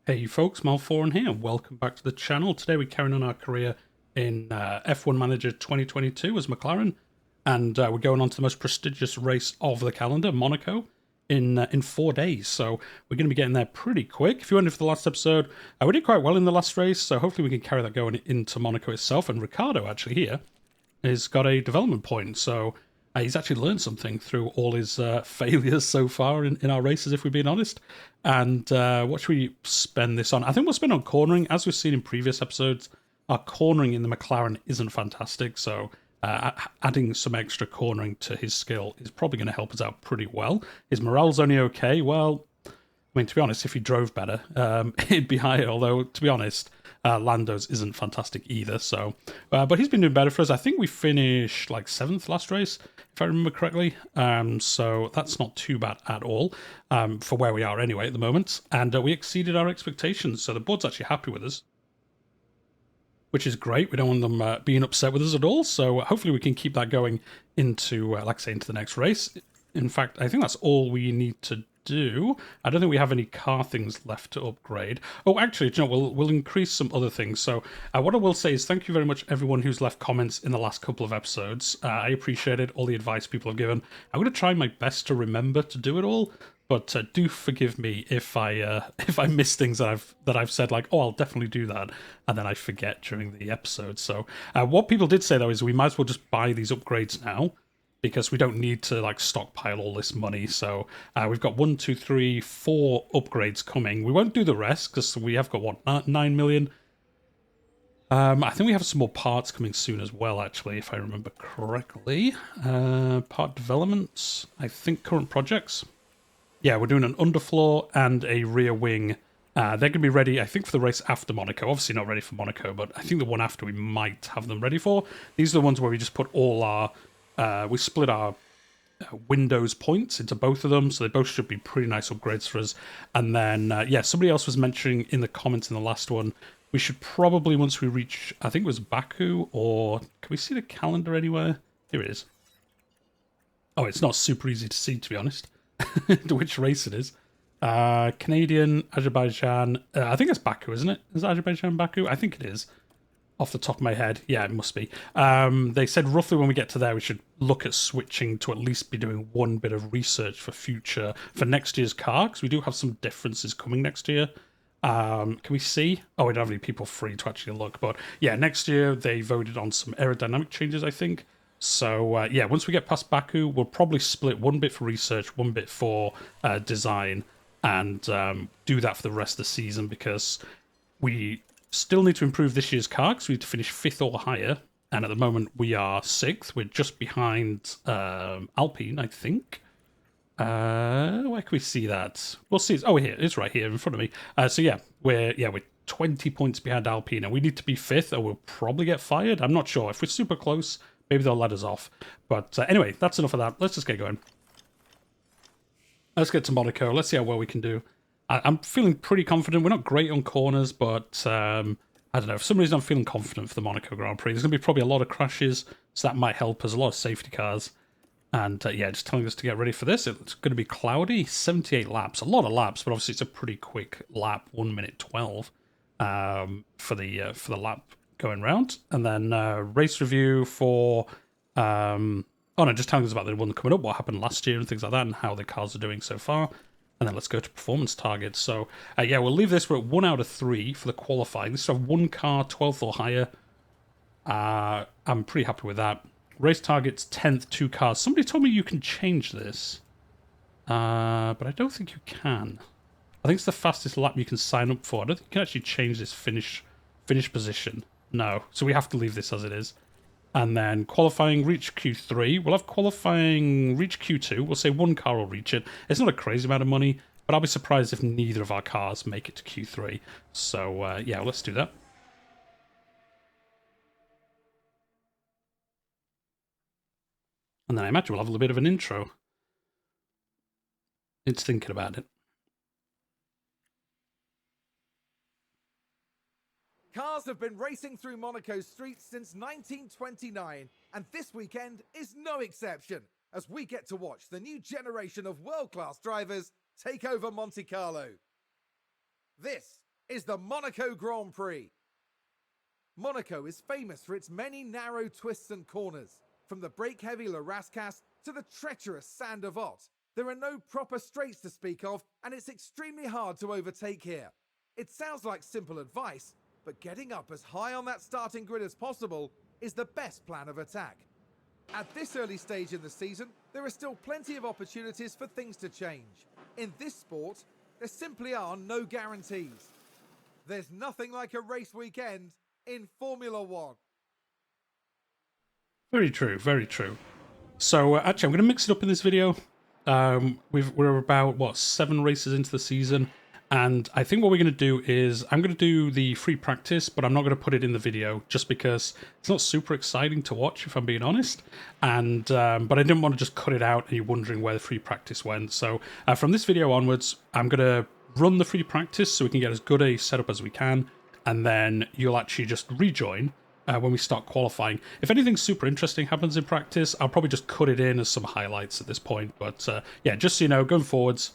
Hey folks, Malforian here, and welcome back to the channel. Today we're carrying on our career in F1 Manager 2022 as McLaren, and we're going on to the most prestigious race of the calendar, Monaco, in 4 days. So we're going to be getting there pretty quick. If you went for the last episode, we did quite well in the last race, so hopefully we can carry that going into Monaco itself. And Ricardo actually here has got a development point, so he's actually learned something through all his failures so far in our races, if we're being honest. And what should we spend this on? I think we'll spend on cornering. As we've seen in previous episodes, our cornering in the McLaren isn't fantastic, so adding some extra cornering to his skill is probably going to help us out pretty well. His morale's only okay. Well, I mean, to be honest, if he drove better, it'd be higher, although, to be honest, Lando's isn't fantastic either. So, but he's been doing better for us. I think we finished like 7th last race, if I remember correctly. So that's not too bad at all for where we are anyway at the moment. And we exceeded our expectations. So the board's actually happy with us, which is great. We don't want them being upset with us at all. So hopefully we can keep that going into, like I say, into the next race. In fact, I think that's all we need to do. I don't think we have any car things left to upgrade. Oh, actually, you know, we'll increase some other things. So what I will say is thank you very much everyone who's left comments in the last couple of episodes. I appreciate it, all the advice people have given. I'm going to try my best to remember to do it all, but do forgive me if I miss things that I've said, like, oh, I'll definitely do that, and then I forget during the episode. So what people did say though is we might as well just buy these upgrades now, because we don't need to like stockpile all this money. So we've got 1, 2, 3, 4 upgrades coming. We won't do the rest because we have got what, 9 million. I think we have some more parts coming soon as well, actually, if I remember correctly. Part developments, I think current projects. Yeah, we're doing an underfloor and a rear wing. They're going to be ready, I think, for the race after Monaco. Obviously not ready for Monaco, but I think the one after we might have them ready for. These are the ones where we just put all our we split our Windows points into both of them, so they both should be pretty nice upgrades for us. And then, yeah, somebody else was mentioning in the comments in the last one, we should probably, once we reach, I think it was Baku, or can we see the calendar anywhere? Here it is. Oh, it's not super easy to see, to be honest, which race it is. Canadian, Azerbaijan, I think it's Baku, isn't it? Is Azerbaijan Baku? I think it is. Off the top of my head. Yeah, it must be. They said roughly when we get to there, we should look at switching to at least be doing one bit of research for next year's car, because we do have some differences coming next year. Can we see? Oh, we don't have any people free to actually look. But yeah, next year they voted on some aerodynamic changes, I think. So yeah, once we get past Baku, we'll probably split one bit for research, one bit for design, and do that for the rest of the season, because we still need to improve this year's car, because we need to finish 5th or higher, and at the moment we are 6th. We're just behind Alpine, I think. Where can we see that? We'll see. Oh, here it's right here in front of me. So yeah, we're 20 points behind Alpine, and we need to be 5th, or we'll probably get fired. I'm not sure. If we're super close, maybe they'll let us off. But anyway, that's enough of that. Let's just get going. Let's get to Monaco. Let's see how well we can do. I'm feeling pretty confident. We're not great on corners, but I don't know. For some reason, I'm feeling confident for the Monaco Grand Prix. There's going to be probably a lot of crashes, so that might help us. A lot of safety cars. And yeah, just telling us to get ready for this. It's going to be cloudy, 78 laps. A lot of laps, but obviously it's a pretty quick lap, 1 minute 12 for the lap going round. And then race review for... oh no, just telling us about the one coming up, what happened last year and things like that, and how the cars are doing so far. And then let's go to performance targets. So, yeah, we'll leave this. We're at 1 out of 3 for the qualifying. This is one car, 12th or higher. I'm pretty happy with that. Race targets, 10th, 2 cars. Somebody told me you can change this. But I don't think you can. I think it's the fastest lap you can sign up for. I don't think you can actually change this finish position. No. So we have to leave this as it is. And then qualifying, reach Q3. We'll have qualifying, reach Q2. We'll say one car will reach it. It's not a crazy amount of money, but I'll be surprised if neither of our cars make it to Q3. So, yeah, let's do that. And then I imagine we'll have a little bit of an intro. It's thinking about it. Cars have been racing through Monaco's streets since 1929, and this weekend is no exception, as we get to watch the new generation of world-class drivers take over Monte Carlo. This is the Monaco Grand Prix. Monaco is famous for its many narrow twists and corners. From the brake-heavy Le Rascasse to the treacherous Sand of Ott, there are no proper straights to speak of, and it's extremely hard to overtake here. It sounds like simple advice, but getting up as high on that starting grid as possible is the best plan of attack. At this early stage in the season, there are still plenty of opportunities for things to change. In this sport, there simply are no guarantees. There's nothing like a race weekend in Formula One. Very true, very true. So actually, I'm going to mix it up in this video. We're about, what, 7 races into the season. And I think what we're going to do is, I'm going to do the free practice, but I'm not going to put it in the video, just because it's not super exciting to watch, if I'm being honest. And but I didn't want to just cut it out and you're wondering where the free practice went. So from this video onwards, I'm going to run the free practice so we can get as good a setup as we can. And then you'll actually just rejoin when we start qualifying. If anything super interesting happens in practice, I'll probably just cut it in as some highlights at this point. But yeah, just so you know, going forwards,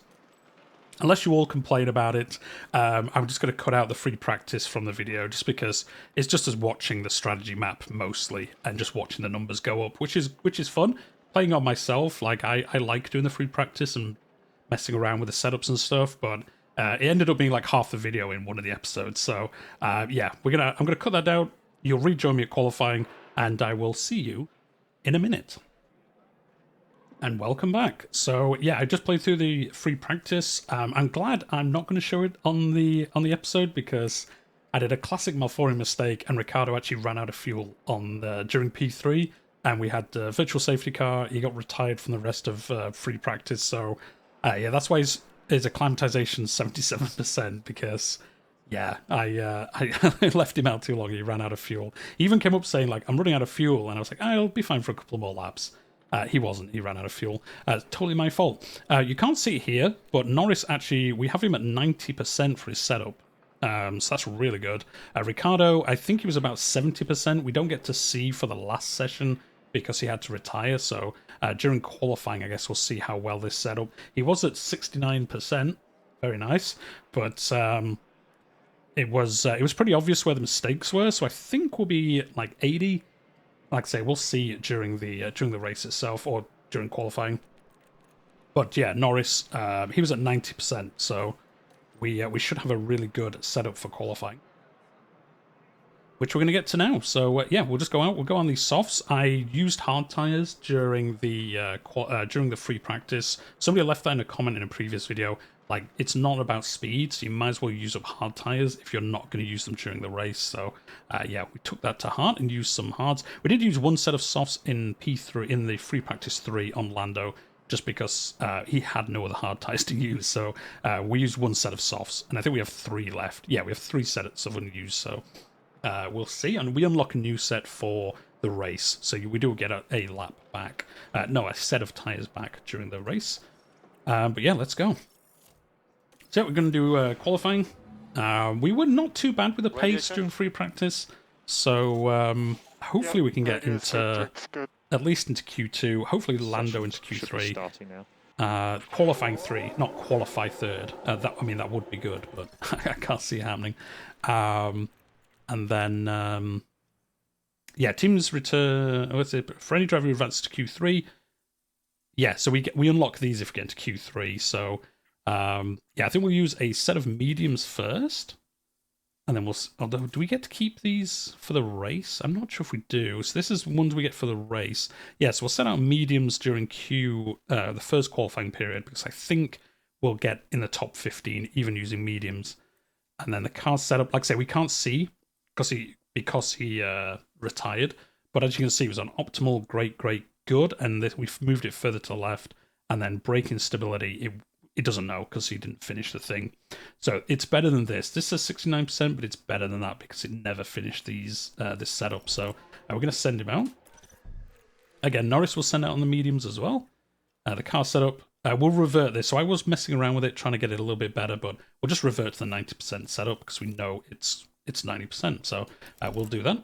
unless you all complain about it, I'm just going to cut out the free practice from the video, just because it's just as watching the strategy map mostly and just watching the numbers go up, which is fun. Playing on myself, like I like doing the free practice and messing around with the setups and stuff, but it ended up being like half the video in one of the episodes. So yeah, I'm gonna cut that out. You'll rejoin me at qualifying, and I will see you in a minute. And welcome back. So yeah, I just played through the free practice. I'm glad I'm not going to show it on the episode, because I did a classic Malforian mistake, and Ricciardo actually ran out of fuel on during P3, and we had the virtual safety car. He got retired from the rest of free practice. So yeah, that's why his acclimatization 77%, because yeah, I left him out too long. He ran out of fuel. He even came up saying, like, I'm running out of fuel, and I was like, I'll be fine for a couple more laps. He wasn't. He ran out of fuel. Totally my fault. You can't see it here, but Norris actually, we have him at 90% for his setup. So that's really good. Ricciardo, I think he was about 70%. We don't get to see for the last session because he had to retire. So during qualifying, I guess we'll see how well this set up. He was at 69%. Very nice. But it was pretty obvious where the mistakes were. So I think we'll be like 80. Like I say, we'll see during the race itself or during qualifying. But yeah, Norris, he was at 90%, so we should have a really good setup for qualifying, which we're going to get to now. So yeah, we'll just go out. We'll go on these softs. I used hard tires during the free practice. Somebody left that in a comment in a previous video. Like, it's not about speed, so you might as well use up hard tires if you're not going to use them during the race. So yeah, we took that to heart and used some hards. We did use one set of softs in P3 in the free practice 3 on Lando, just because he had no other hard tires to use. So we used one set of softs, and I think we have 3 left. Yeah, we have 3 sets of unused. So we'll see, and we unlock a new set for the race. So we do get a lap back. No, a set of tires back during the race. But yeah, let's go. So we're going to do qualifying. We were not too bad with the pace during free practice, so hopefully we can get into at least into Q2. Hopefully Lando into Q3. Qualifying 3, not qualify 3rd. That would be good, but I can't see it happening. And then yeah, teams return. What's it? For any driver who advances to Q3. Yeah, so we unlock these if we get into Q3. So. Yeah, I think we'll use a set of mediums first, and then although, do we get to keep these for the race? I'm not sure if we do. So this is ones we get for the race. Yes, we'll set out mediums during the first qualifying period, because I think we'll get in the top 15 even using mediums. And then the car setup, like I say, we can't see because he retired, but as you can see, it was on optimal, great, good, and we've moved it further to the left. And then braking stability, it doesn't know because he didn't finish the thing. So it's better than this. This says 69%, but it's better than that because it never finished this setup. So we're going to send him out. Again, Norris will send out on the mediums as well. The car setup, we'll revert this. So I was messing around with it, trying to get it a little bit better, but we'll just revert to the 90% setup because we know it's 90%. So we'll do that.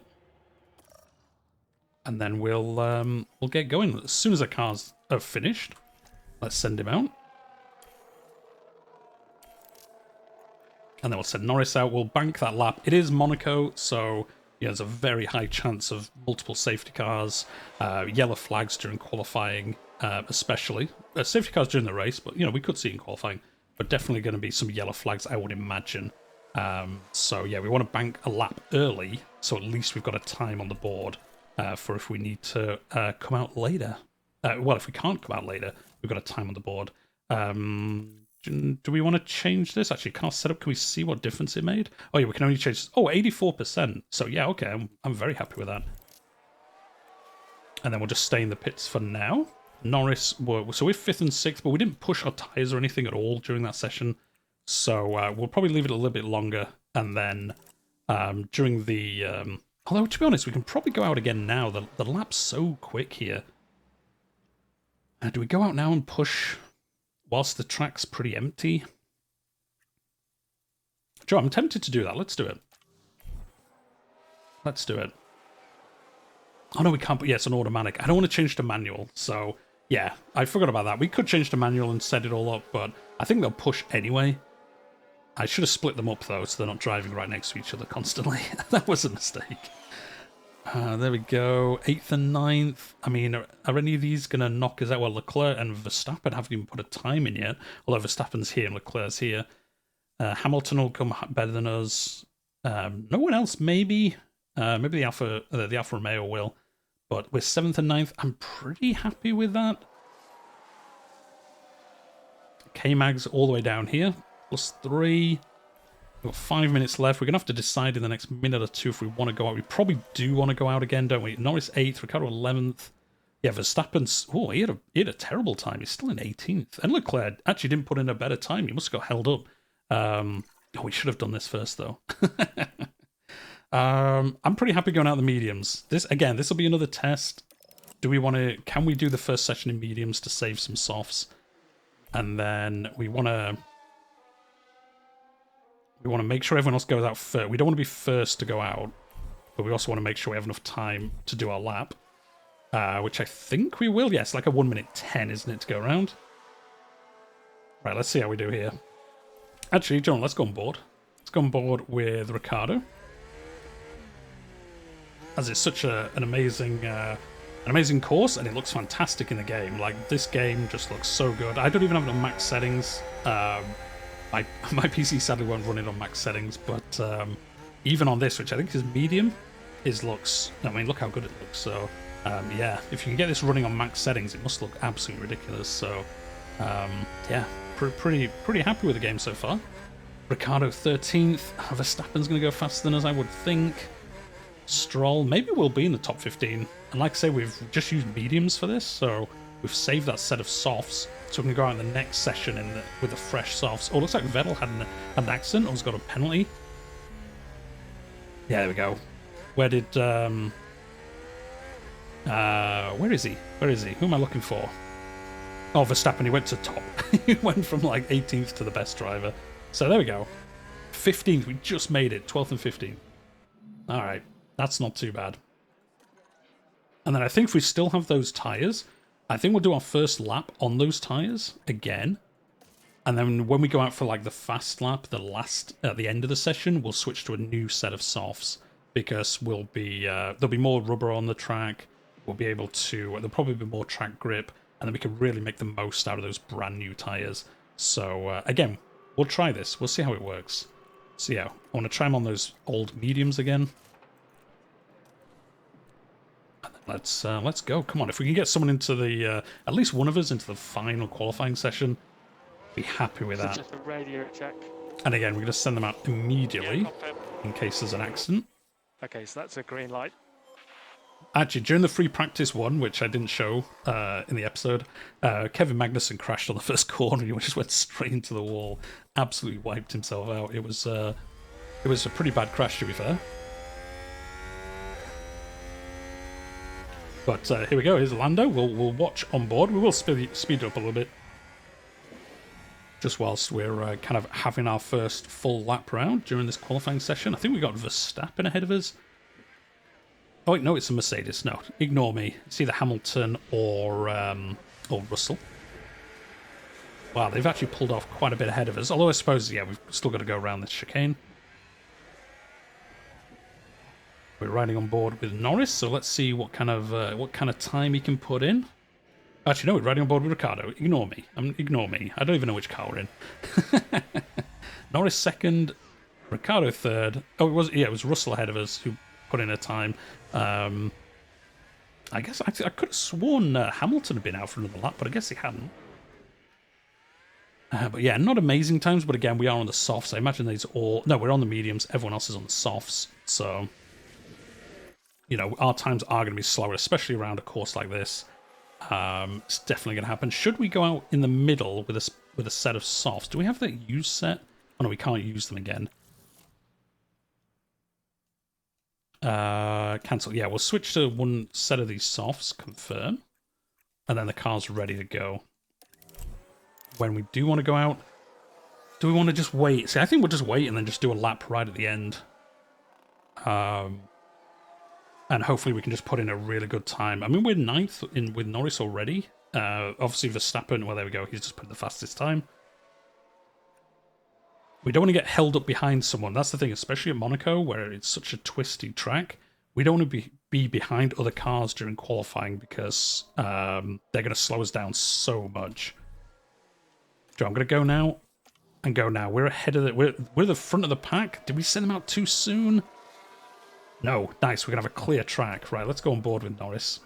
And then we'll get going. As soon as the cars are finished, let's send him out. And then we'll send Norris out. We'll bank that lap. It is Monaco, so there's a very high chance of multiple safety cars, yellow flags during qualifying, especially. Safety cars during the race, but, we could see in qualifying. But definitely going to be some yellow flags, I would imagine. So, yeah, we want to bank a lap early, so at least we've got a time on the board for if we need to come out later. Well, if we can't come out later, we've got a time on the board. Do we want to change this? Actually, car setup, can we see what difference it made? Oh, yeah, we can only change this. Oh, 84%. So, yeah, okay, I'm very happy with that. And then we'll just stay in the pits for now. Norris, so we're 5th and 6th, but we didn't push our tyres or anything at all during that session. So we'll probably leave it a little bit longer. And then during the... although, to be honest, we can probably go out again now. The lap's so quick here. Do we go out now and push whilst the track's pretty empty? Joe, I'm tempted to do that. Let's do it. Let's do it. Oh, no, we can't. But yeah, it's an automatic. I don't want to change to manual. So, yeah, I forgot about that. We could change to manual and set it all up, but I think they'll push anyway. I should have split them up, though, so they're not driving right next to each other constantly. That was a mistake. There we go. 8th and 9th. I mean, are any of these going to knock us out? Well, Leclerc and Verstappen haven't even put a time in yet. Although Verstappen's here and Leclerc's here. Hamilton will come better than us. No one else, maybe. Maybe the Alfa Romeo will. But we're 7th and 9th. I'm pretty happy with that. K-Mag's all the way down here. +3. We've got 5 minutes left. We're going to have to decide in the next minute or two if we want to go out. We probably do want to go out again, don't we? Norris 8th, Ricciardo 11th. Yeah, Verstappen's... Oh, he had a terrible time. He's still in 18th. And Leclerc actually didn't put in a better time. He must have got held up. Oh, we should have done this first, though. I'm pretty happy going out the mediums. This will be another test. Do we want to... Can we do the first session in mediums to save some softs? And then we want to... We want to make sure everyone else goes out first. We don't want to be first to go out, but we also want to make sure we have enough time to do our lap, which I think we will. Yes, like a 1 minute 10, isn't it, to go around? Right, let's see how we do here. Actually, John, let's go on board. Let's go on board with Ricciardo, as it's such an amazing course, and it looks fantastic in the game. Like, this game just looks so good. I don't even have it on max settings. My PC sadly won't run it on max settings, but even on this, which I think is medium, looks... I mean, look how good it looks. So, yeah, if you can get this running on max settings, it must look absolutely ridiculous. So, yeah, pretty happy with the game so far. Ricciardo 13th. Verstappen's going to go faster than us, I would think. Stroll, maybe we'll be in the top 15. And like I say, we've just used mediums for this, so we've saved that set of softs. So we can go out in the next session with the fresh softs. Oh, looks like Vettel had an accident or has got a penalty. Yeah, there we go. Where did... where is he? Where is he? Who am I looking for? Oh, Verstappen, he went to top. He went from like 18th to the best driver. So there we go. 15th, we just made it. 12th and 15th. All right, that's not too bad. And then I think if we still have those tyres... I think we'll do our first lap on those tyres again. And then when we go out for like the fast lap, at the end of the session, we'll switch to a new set of softs because there'll be more rubber on the track. We'll be able to, there'll probably be more track grip, and then we can really make the most out of those brand new tyres. So again, we'll try this. We'll see how it works. So yeah, I want to try them on those old mediums again. Let's go. Come on, if we can get someone into the at least one of us into the final qualifying session, be happy with that. Just a radio check. And again, we're going to send them out immediately in case there's an accident. Okay, so that's a green light. Actually, during the free practice one, which I didn't show in the episode, Kevin Magnussen crashed on the first corner. He just went straight into the wall, absolutely wiped himself out. It was a pretty bad crash, to be fair. But here we go. Here's Lando. We'll watch on board. We will speed it up a little bit, just whilst we're kind of having our first full lap round during this qualifying session. I think we got Verstappen ahead of us. Oh wait, no, it's a Mercedes. No, ignore me. It's either Hamilton or Russell. Wow, they've actually pulled off quite a bit ahead of us. Although I suppose, yeah, we've still got to go around this chicane. We're riding on board with Norris, so let's see what kind of time he can put in. Actually, no, we're riding on board with Ricciardo. Ignore me. Ignore me. I don't even know which car we're in. Norris second, Ricciardo third. Oh, it was Russell ahead of us who put in a time. I guess I could have sworn Hamilton had been out for another lap, but I guess he hadn't. But yeah, not amazing times, but again, we are on the softs. I imagine these all... No, we're on the mediums. Everyone else is on the softs. So, you know, our times are going to be slower, especially around a course like this. It's definitely going to happen. Should we go out in the middle with a set of softs? Do we have that use set? Oh no, we can't use them again. Cancel. Yeah, we'll switch to one set of these softs, confirm. And then the car's ready to go. When we do want to go out, do we want to just wait? See, I think we'll just wait and then just do a lap right at the end. And hopefully we can just put in a really good time. I mean, we're 9th with Norris already. Obviously Verstappen, well, there we go. He's just put the fastest time. We don't want to get held up behind someone. That's the thing, especially at Monaco, where it's such a twisty track. We don't want to be behind other cars during qualifying because they're going to slow us down so much. So I'm going to go now and go now. We're ahead of we're the front of the pack. Did we send them out too soon? No. Nice. We're going to have a clear track. Right, let's go on board with Norris.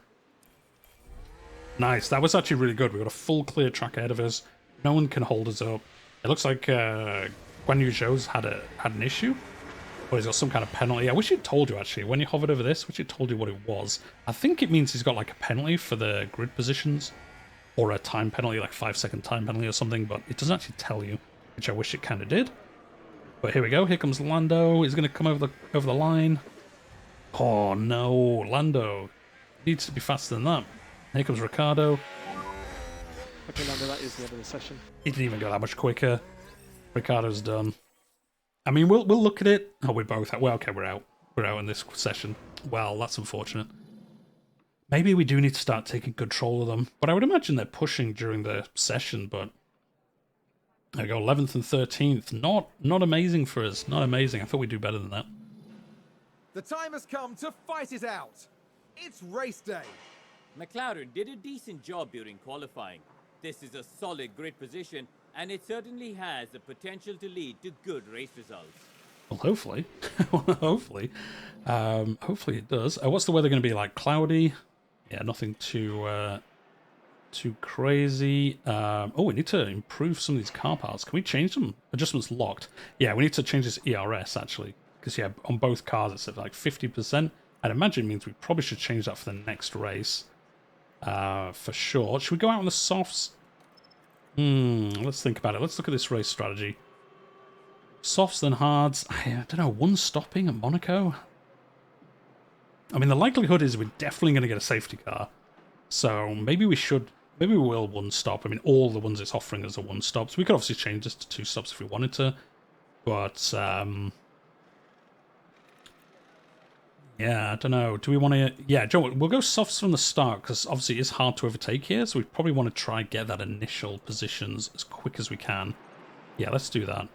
Nice. That was actually really good. We've got a full clear track ahead of us. No one can hold us up. It looks like Guan Yu Zhou's had an issue. Or he's got some kind of penalty. I wish he'd told you, actually. When you hovered over this, I wish he'd told you what it was. I think it means he's got like a penalty for the grid positions. Or a time penalty, like 5-second time penalty or something, but it doesn't actually tell you, which I wish it kind of did. But here we go. Here comes Lando. He's going to come over the line. Oh no, Lando needs to be faster than that. Here comes Ricciardo. Okay, Lando, that is the end of the session. He didn't even go that much quicker. Ricciardo's done. I mean, we'll look at it. Oh, we're both out. Well, okay, we're out. We're out in this session. Well, that's unfortunate. Maybe we do need to start taking control of them. But I would imagine they're pushing during the session, but... There we go, 11th and 13th. Not amazing for us. Not amazing. I thought we'd do better than that. The time has come to fight it out. It's race day. McLaren did a decent job during qualifying. This is a solid grid position, and it certainly has the potential to lead to good race results. Well, hopefully. Hopefully. Hopefully it does. What's the weather going to be like? Cloudy? Yeah, nothing too crazy. Oh, we need to improve some of these car parts. Can we change them? Adjustments locked. Yeah, we need to change this ERS, actually. Because, yeah, on both cars it's at like 50%. I'd imagine it means we probably should change that for the next race. For sure. Should we go out on the softs? Let's think about it. Let's look at this race strategy. Softs then hards. I don't know, one stopping at Monaco? I mean, the likelihood is we're definitely going to get a safety car. So maybe we will one stop. I mean, all the ones it's offering us are one stops. We could obviously change this to 2 stops if we wanted to. But, yeah, I don't know. Do we want to... Yeah, Joe, we'll go softs from the start, because obviously it's hard to overtake here, so we probably want to try and get that initial positions as quick as we can. Yeah, let's do that.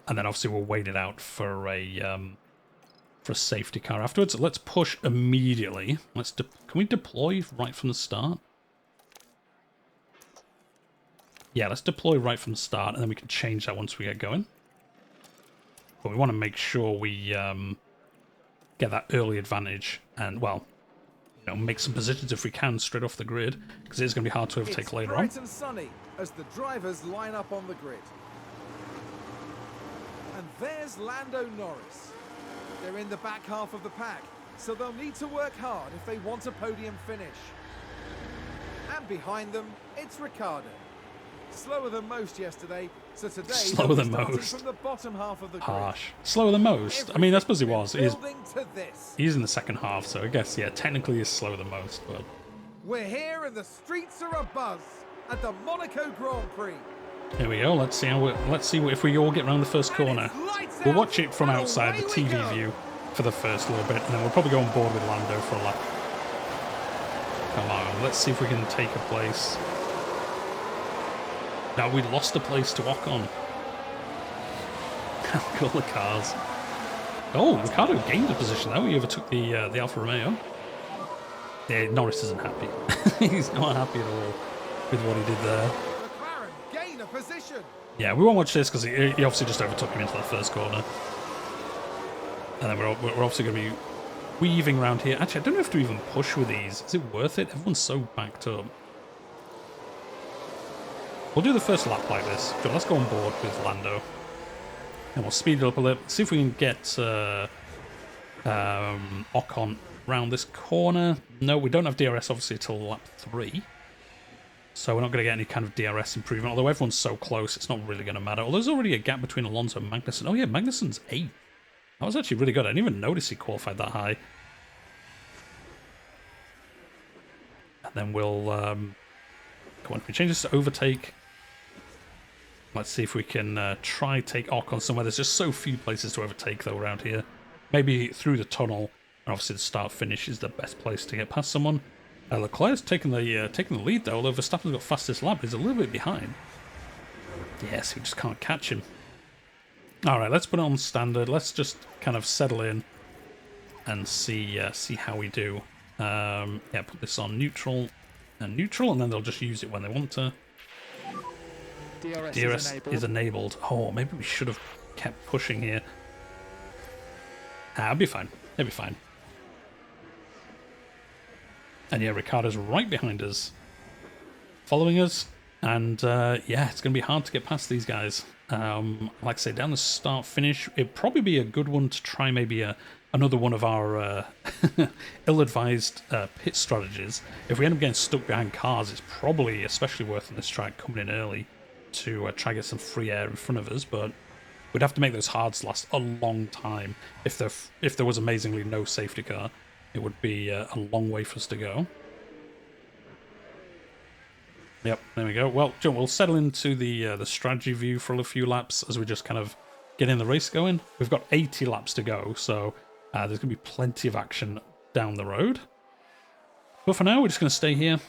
And then obviously we'll wait it out for a safety car afterwards. Let's push immediately. Can we deploy right from the start? Yeah, let's deploy right from the start, and then we can change that once we get going. But we want to make sure we get that early advantage and, well, you know, make some positions if we can straight off the grid, because it's going to be hard to overtake later on. It's bright and sunny as the drivers line up on the grid. And there's Lando Norris. They're in the back half of the pack, so they'll need to work hard if they want a podium finish. And behind them, it's Ricciardo. Slower than most yesterday, so today Slower than most. From the bottom half of the grid. Harsh. Slower than most. I mean, I suppose he was. To this. He's in the second half, so I guess, yeah, technically he's slower than most, but... We're here and the streets are abuzz at the Monaco Grand Prix. Here we go. Let's see if we all get around the first corner. We'll watch it from outside the TV view for the first little bit, and then we'll probably go on board with Lando for a lap. Come on, let's see if we can take a place. Now we lost a place to Ocon. Look at all the cars. Oh, Ricciardo gained a position though. He overtook the Alfa Romeo. Yeah, Norris isn't happy. He's not happy at all with what he did there. McLaren gain a position. Yeah, we won't watch this because he obviously just overtook him into that first corner. And then we're obviously going to be weaving around here. Actually, I don't know if to even push with these. Is it worth it? Everyone's so backed up. We'll do the first lap like this. So let's go on board with Lando. And we'll speed it up a little. See if we can get Ocon round this corner. No, we don't have DRS obviously till lap 3. So we're not going to get any kind of DRS improvement. Although everyone's so close, it's not really going to matter. Although there's already a gap between Alonso and Magnussen. Oh yeah, Magnussen's 8th. That was actually really good. I didn't even notice he qualified that high. And then we'll... come on, if we change this to overtake... Let's see if we can try take Ocon somewhere. There's just so few places to overtake, though, around here. Maybe through the tunnel. And obviously the start-finish is the best place to get past someone. Leclerc's taking the lead, though, although Verstappen's got fastest lap. He's a little bit behind. Yes, we just can't catch him. All right, let's put it on standard. Let's just kind of settle in and see how we do. Yeah, put this on neutral, and then they'll just use it when they want to. DRS is enabled. Oh, maybe we should have kept pushing here. It'll be fine. It'll be fine. And yeah, Ricciardo's right behind us, following us. And yeah, it's going to be hard to get past these guys. Like I say, down the start-finish, it'd probably be a good one to try maybe another one of our ill-advised pit strategies. If we end up getting stuck behind cars, it's probably especially worth on this track coming in early to try and get some free air in front of us, but we'd have to make those hards last a long time. If there was amazingly no safety car, it would be a long way for us to go. Yep, there we go. Well, John, we'll settle into the strategy view for a few laps as we just kind of get in the race going. We've got 80 laps to go, so there's going to be plenty of action down the road. But for now, we're just going to stay here,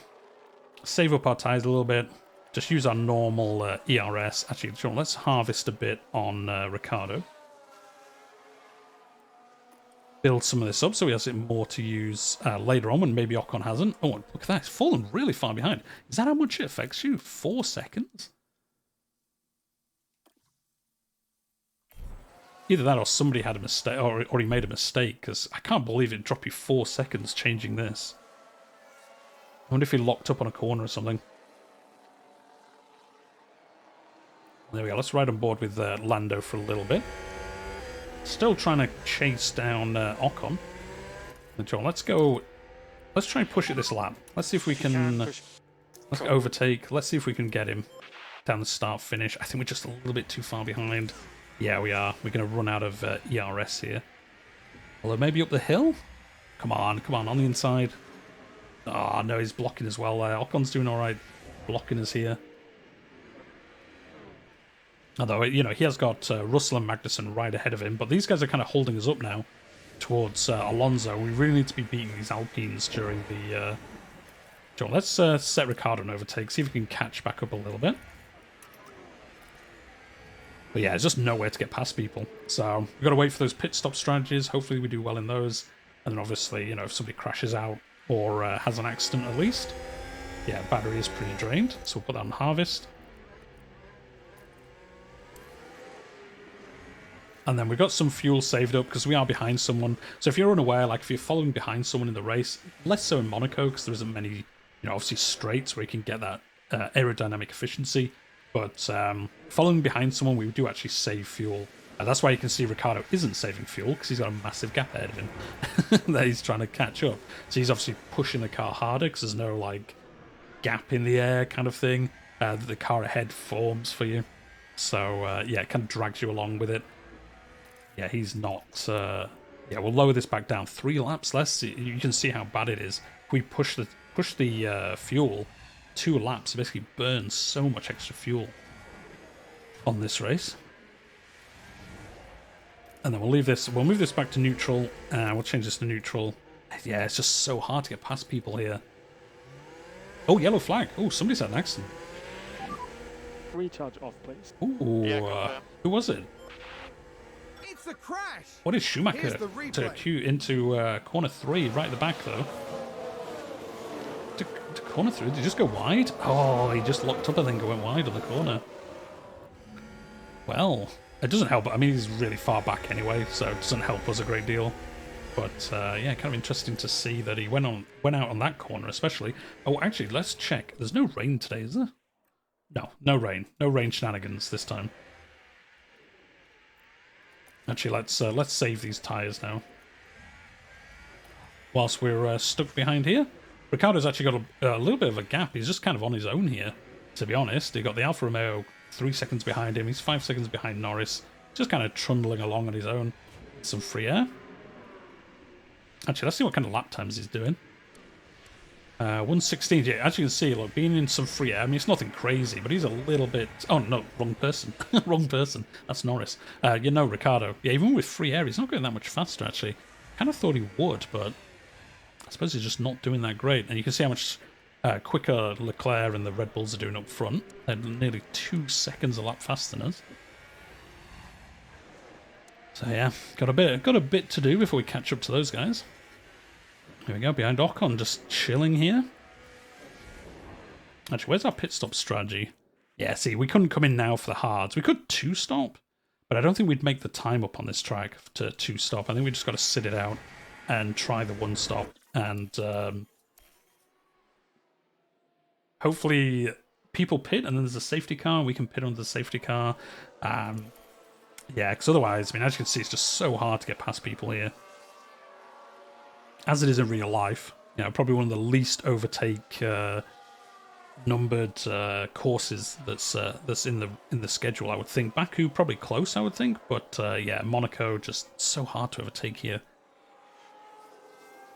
save up our tyres a little bit, just use our normal ERS. Actually, John, let's harvest a bit on Ricciardo. Build some of this up so he has it more to use later on when maybe Ocon hasn't. Oh, look at that. It's fallen really far behind. Is that how much it affects you? 4 seconds? Either that or somebody had a mistake, or he made a mistake, because I can't believe it dropped you 4 seconds changing this. I wonder if he locked up on a corner or something. There we go. Let's ride on board with Lando for a little bit. Still trying to chase down Ocon. John, let's go. Let's try and push it this lap. Let's see if we can. Let's overtake. Let's see if we can get him down the start finish. I think we're just a little bit too far behind. Yeah, we are. We're going to run out of ERS here. Although maybe up the hill. Come on, on the inside. Oh no, he's blocking as well. Ocon's doing all right, blocking us here. Although, you know, he has got Russell and Magnussen right ahead of him, but these guys are kind of holding us up now towards Alonso. We really need to be beating these Alpines during the... John, let's set Ricciardo on overtake, see if we can catch back up a little bit. But yeah, there's just nowhere to get past people. So we've got to wait for those pit stop strategies. Hopefully we do well in those. And then obviously, you know, if somebody crashes out or has an accident at least. Yeah, battery is pretty drained, so we'll put that on harvest. And then we've got some fuel saved up because we are behind someone. So if you're unaware, like if you're following behind someone in the race, less so in Monaco because there isn't many, you know, obviously straights where you can get that aerodynamic efficiency. But following behind someone, we do actually save fuel. That's why you can see Ricciardo isn't saving fuel because he's got a massive gap ahead of him that he's trying to catch up. So he's obviously pushing the car harder because there's no like gap in the air kind of thing that the car ahead forms for you. So yeah, it kind of drags you along with it. Yeah, he's not... yeah, we'll lower this back down. 3 laps less. You can see how bad it is. If we push the fuel 2 laps, it basically burns so much extra fuel on this race. And then we'll leave this... We'll move this back to neutral. We'll change this to neutral. Yeah, it's just so hard to get past people here. Oh, yellow flag. Oh, somebody's had an accident. recharge off, please. Ooh, Yeah, go there. who was it? It's a crash. What is Here's Schumacher the to replay. queue into corner 3, right at the back though? To corner 3, did he just go wide? Oh, he just locked up, I think, and went wide on the corner. Well, it doesn't help. I mean, he's really far back anyway, so it doesn't help us a great deal. But yeah, kind of interesting to see that he went out on that corner, especially. Oh, actually, let's check. There's no rain today, is there? No, no rain. No rain shenanigans this time. Actually, let's save these tyres now. Whilst we're stuck behind here, Ricciardo's actually got a little bit of a gap. He's just kind of on his own here, to be honest. He got the Alfa Romeo 3 seconds behind him. He's 5 seconds behind Norris. Just kind of trundling along on his own. Some free air. Actually, let's see what kind of lap times he's doing. 1:16. Yeah, as you can see, look, being in some free air. I mean, it's nothing crazy, but he's a little bit. Oh no, wrong person. Wrong person. That's Norris. You know, Ricciardo. Yeah, even with free air, he's not going that much faster. Actually, kind of thought he would, but I suppose he's just not doing that great. And you can see how much quicker Leclerc and the Red Bulls are doing up front. They're nearly 2 seconds a lap faster than us. So yeah, got a bit to do before we catch up to those guys. Here we go, behind Ocon, just chilling here. Actually, where's our pit stop strategy? Yeah, see, we couldn't come in now for the hards. We could 2-stop, but I don't think we'd make the time up on this track to 2-stop. I think we just got to sit it out and try the 1-stop. And hopefully people pit, and then there's a safety car, and we can pit under the safety car. Yeah, because otherwise, I mean, as you can see, it's just so hard to get past people here. As it is in real life, you know, probably one of the least overtake numbered courses that's in the schedule. I would think Baku probably close. I would think, but yeah, Monaco just so hard to overtake here.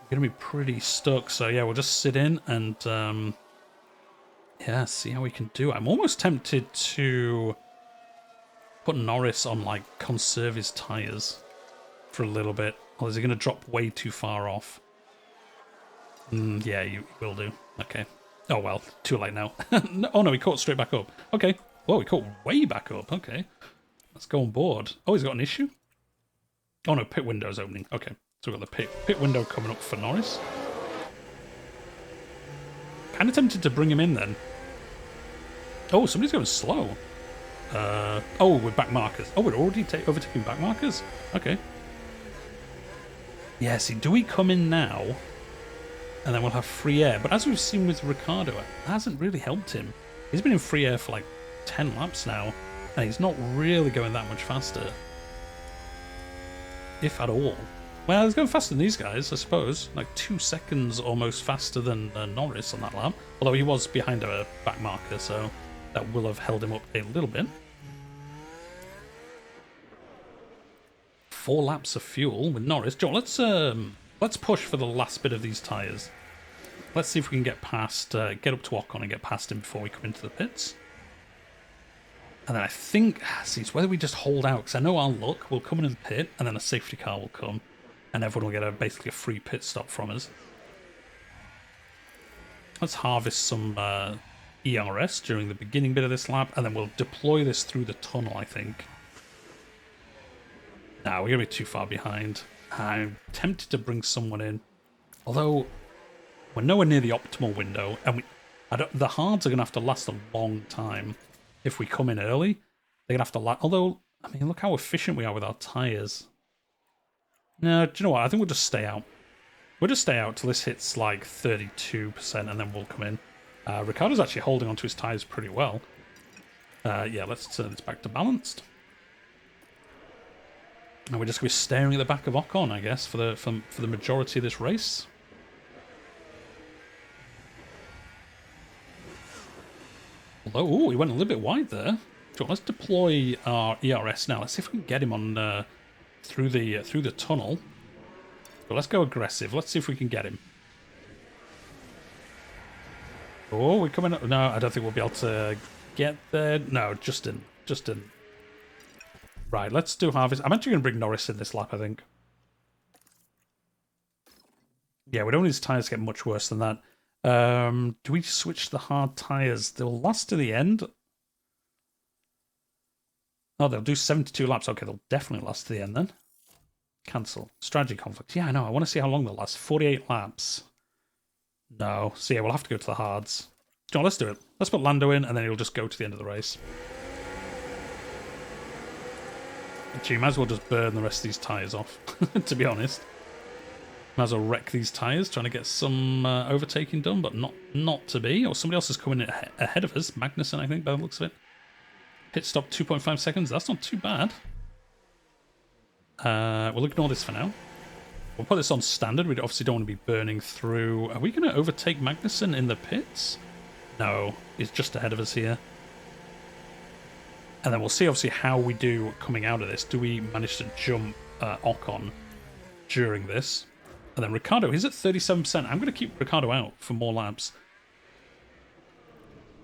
We're gonna be pretty stuck. So yeah, we'll just sit in and yeah, see how we can do. I'm almost tempted to put Norris on, like, conserve his tyres for a little bit. Or is he going to drop way too far off? Yeah, you will do. Okay. Oh, well, too late now. Oh, no, he caught straight back up. Okay. Whoa, he caught way back up. Okay. Let's go on board. Oh, he's got an issue? Oh, no, pit window's opening. Okay. So we've got the pit window coming up for Norris. Kind of tempted to bring him in then. Oh, somebody's going slow. Oh, with back markers. Oh, we're already overtaking back markers? Okay. Yeah, see, do we come in now? And then we'll have free air. But as we've seen with Ricciardo, it hasn't really helped him. He's been in free air for like 10 laps now, and he's not really going that much faster. If at all. Well, he's going faster than these guys, I suppose. Like 2 seconds almost faster than Norris on that lap. Although he was behind a back marker, so that will have held him up a little bit. 4 laps of fuel with Norris. John, let's push for the last bit of these tyres. Let's see if we can get past, get up to Ocon and get past him before we come into the pits. And then I think, see, it's whether we just hold out, because I know our luck will come in and pit, and then a safety car will come, and everyone will get basically a free pit stop from us. Let's harvest some ERS during the beginning bit of this lap, and then we'll deploy this through the tunnel, I think. Nah, we're going to be too far behind. I'm tempted to bring someone in. Although, we're nowhere near the optimal window, and the hards are going to have to last a long time. If we come in early, they're going to have to last. Although, I mean, look how efficient we are with our tyres. No, do you know what? I think we'll just stay out. We'll just stay out till this hits like 32%, and then we'll come in. Ricciardo's actually holding onto his tyres pretty well. Yeah, let's turn this back to balanced. And we're just going to be staring at the back of Ocon, I guess, for the majority of this race. Although, ooh, he went a little bit wide there. So let's deploy our ERS now. Let's see if we can get him on through the tunnel. But let's go aggressive. Let's see if we can get him. Oh, we're coming up. No, I don't think we'll be able to get there. No, just in. Right, let's do harvest. I'm actually going to bring Norris in this lap, I think. Yeah, we don't want his tyres to get much worse than that. Do we switch the hard tyres? They'll last to the end. Oh, they'll do 72 laps. Okay, they'll definitely last to the end then. Cancel. Strategy conflict. Yeah, I know. I want to see how long they'll last. 48 laps. No. So yeah, we'll have to go to the hards. John, let's do it. Let's put Lando in, and then he'll just go to the end of the race. Gee, might as well just burn the rest of these tyres off, to be honest. Might as well wreck these tyres, trying to get some overtaking done, but not to be. Or somebody else is coming ahead of us. Magnussen, I think, by the looks of it. Pit stop 2.5 seconds. That's not too bad. We'll ignore this for now. We'll put this on standard. We obviously don't want to be burning through. Are we going to overtake Magnussen in the pits? No, he's just ahead of us here. And then we'll see, obviously, how we do coming out of this. Do we manage to jump Ocon during this? And then Ricciardo, he's at 37%. I'm going to keep Ricciardo out for more laps.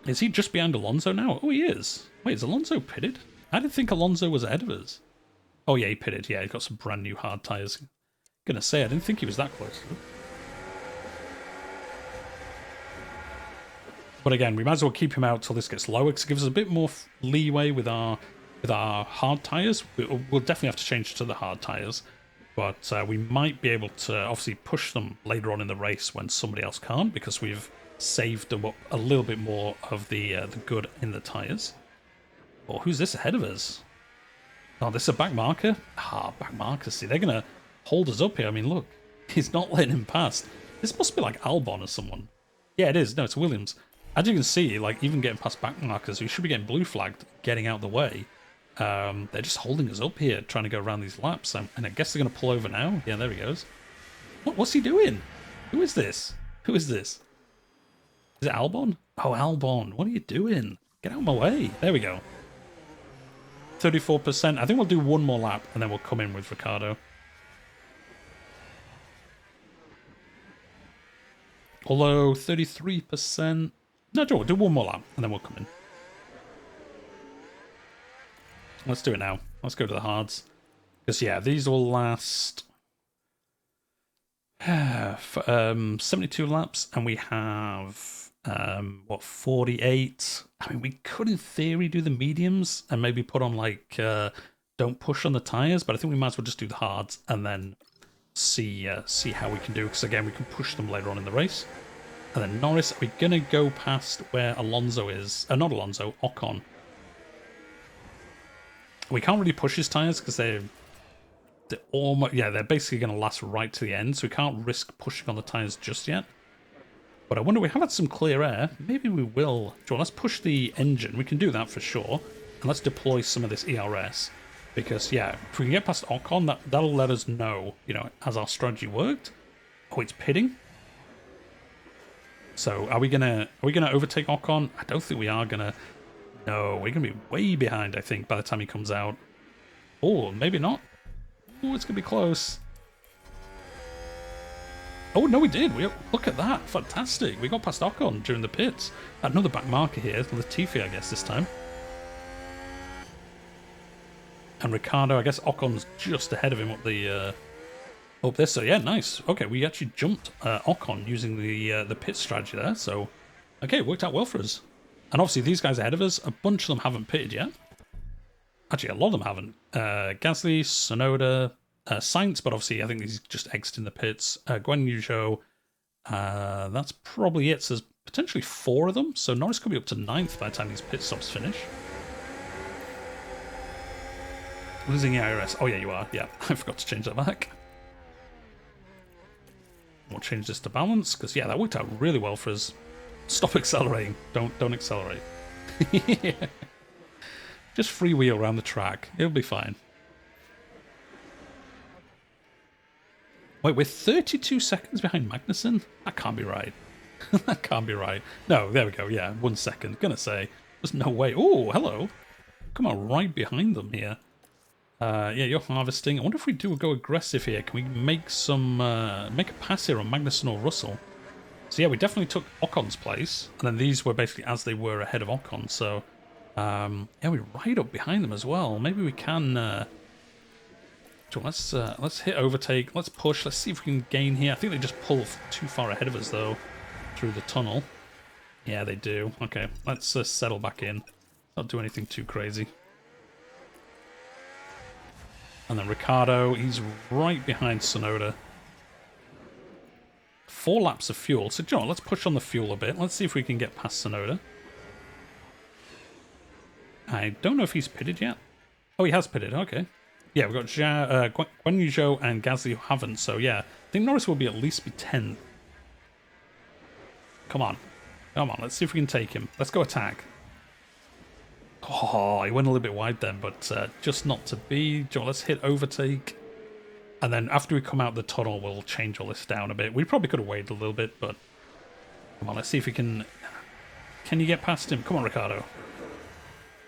Is he just behind Alonso now? Oh, he is. Wait, is Alonso pitted? I didn't think Alonso was ahead of us. Oh, yeah, he pitted. Yeah, he's got some brand new hard tyres. Gonna say, I didn't think he was that close. But again, we might as well keep him out till this gets lower, because it gives us a bit more leeway with our hard tyres. We'll definitely have to change to the hard tyres, but we might be able to obviously push them later on in the race when somebody else can't, because we've saved them up a little bit more of the good in the tyres. Oh, who's this ahead of us? Oh, this is a back marker? Ah, back marker. See, they're going to hold us up here. I mean, look, he's not letting him past. This must be like Albon or someone. Yeah, it is. No, it's Williams. As you can see, like, even getting past back markers, we should be getting blue flagged, getting out the way. They're just holding us up here, trying to go around these laps. And I guess they're going to pull over now. Yeah, there he goes. What's he doing? Who is this? Who is this? Is it Albon? Oh, Albon, what are you doing? Get out of my way. There we go. 34%. I think we'll do one more lap, and then we'll come in with Ricciardo. Although 33%... No, Joe, we'll do one more lap, and then we'll come in. Let's do it now. Let's go to the hards. Because, yeah, these will last... 72 laps, and we have... 48? I mean, we could, in theory, do the mediums, and maybe put on, like... don't push on the tyres, but I think we might as well just do the hards, and then... see how we can do, because again we can push them later on in the race. And then Norris, are we gonna go past where Alonso is? Not Alonso, Ocon. We can't really push his tyres because they're almost, yeah, they're basically gonna last right to the end, so we can't risk pushing on the tyres just yet. But I wonder, we have had some clear air. Maybe we will. Joel, let's push the engine. We can do that for sure, and let's deploy some of this ERS. Because, yeah, if we can get past Ocon, that'll let us know, you know, has our strategy worked? Oh, it's pitting. So, are we gonna overtake Ocon? I don't think we are gonna. No, we're gonna be way behind, I think, by the time he comes out. Oh, maybe not. Oh, it's gonna be close. Oh, no, we did. Look at that. Fantastic. We got past Ocon during the pits. Another back marker here. Latifi, I guess, this time. And Ricciardo, I guess Ocon's just ahead of him up the up this. So yeah, nice. Okay, we actually jumped Ocon using the pit strategy there. So okay, it worked out well for us. And obviously these guys ahead of us, a bunch of them haven't pitted yet. Actually, a lot of them haven't. Gasly, Tsunoda, Sainz, but obviously I think he's just exiting the pits. Guan Yu Zhou, that's probably it. So there's potentially 4 of them. So Norris could be up to 9th by the time these pit stops finish. Losing the IRS. Oh, yeah, you are. Yeah, I forgot to change that back. We'll change this to balance, because, yeah, that worked out really well for us. Stop accelerating. Don't accelerate. Yeah. Just freewheel around the track. It'll be fine. Wait, we're 32 seconds behind Magnussen? That can't be right. That can't be right. No, there we go. Yeah, 1 second. Gonna say. There's no way. Oh, hello. Come on, right behind them here. Yeah, you're harvesting. I wonder if we do go aggressive here. Can we make some make a pass here on Magnussen or Russell? So yeah, we definitely took Ocon's place, and then these were basically as they were ahead of Ocon. So yeah, we're right up behind them as well. Maybe we can. Let's hit overtake. Let's push. Let's see if we can gain here. I think they just pull too far ahead of us though through the tunnel. Yeah, they do. Okay, let's settle back in. Not do anything too crazy. And then Ricciardo, he's right behind Tsunoda. 4 laps of fuel. So, John, let's push on the fuel a bit. Let's see if we can get past Tsunoda. I don't know if he's pitted yet. Oh, he has pitted. Okay. Yeah, we've got Guan Yu Zhou and Gasly who haven't. So, yeah. I think Norris will at least be 10th. Come on. Come on. Let's see if we can take him. Let's go attack. Oh, he went a little bit wide then, but just not to be. John, let's hit overtake. And then after we come out the tunnel, we'll change all this down a bit. We probably could have waited a little bit, but... Come on, let's see if we can... Can you get past him? Come on, Ricciardo.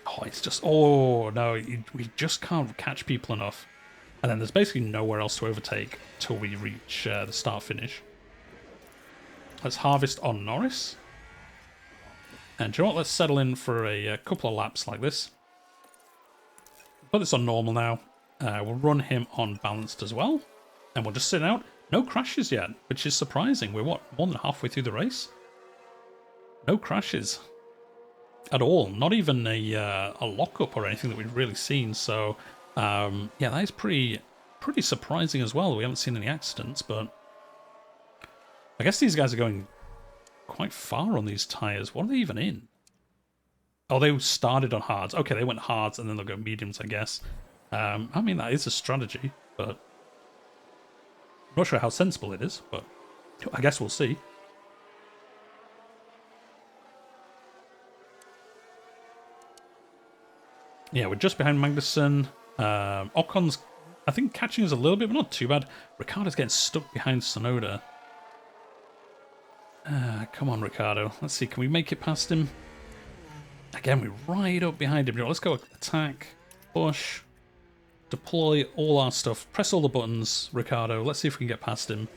Oh, it's just... Oh, no, we just can't catch people enough. And then there's basically nowhere else to overtake till we reach the start-finish. Let's harvest on Norris. And do you know what? Let's settle in for a couple of laps like this. Put this on normal now. We'll run him on balanced as well. And we'll just sit out. No crashes yet, which is surprising. We're, what, more than halfway through the race? No crashes. At all. Not even a lockup or anything that we've really seen. So, yeah, that is pretty surprising as well. We haven't seen any accidents, but... I guess these guys are going quite far on these tyres. What are they even in? Oh, they started on hards. Okay, they went hards and then they'll go mediums, I guess. I mean, that is a strategy, but... I'm not sure how sensible it is, but I guess we'll see. Yeah, we're just behind Magnussen. Ocon's, I think, catching us a little bit, but not too bad. Ricciardo's getting stuck behind Tsunoda. Come on, Ricciardo. Let's see, can we make it past him? Again, we're right up behind him. Let's go attack, push, deploy all our stuff. Press all the buttons, Ricciardo. Let's see if we can get past him.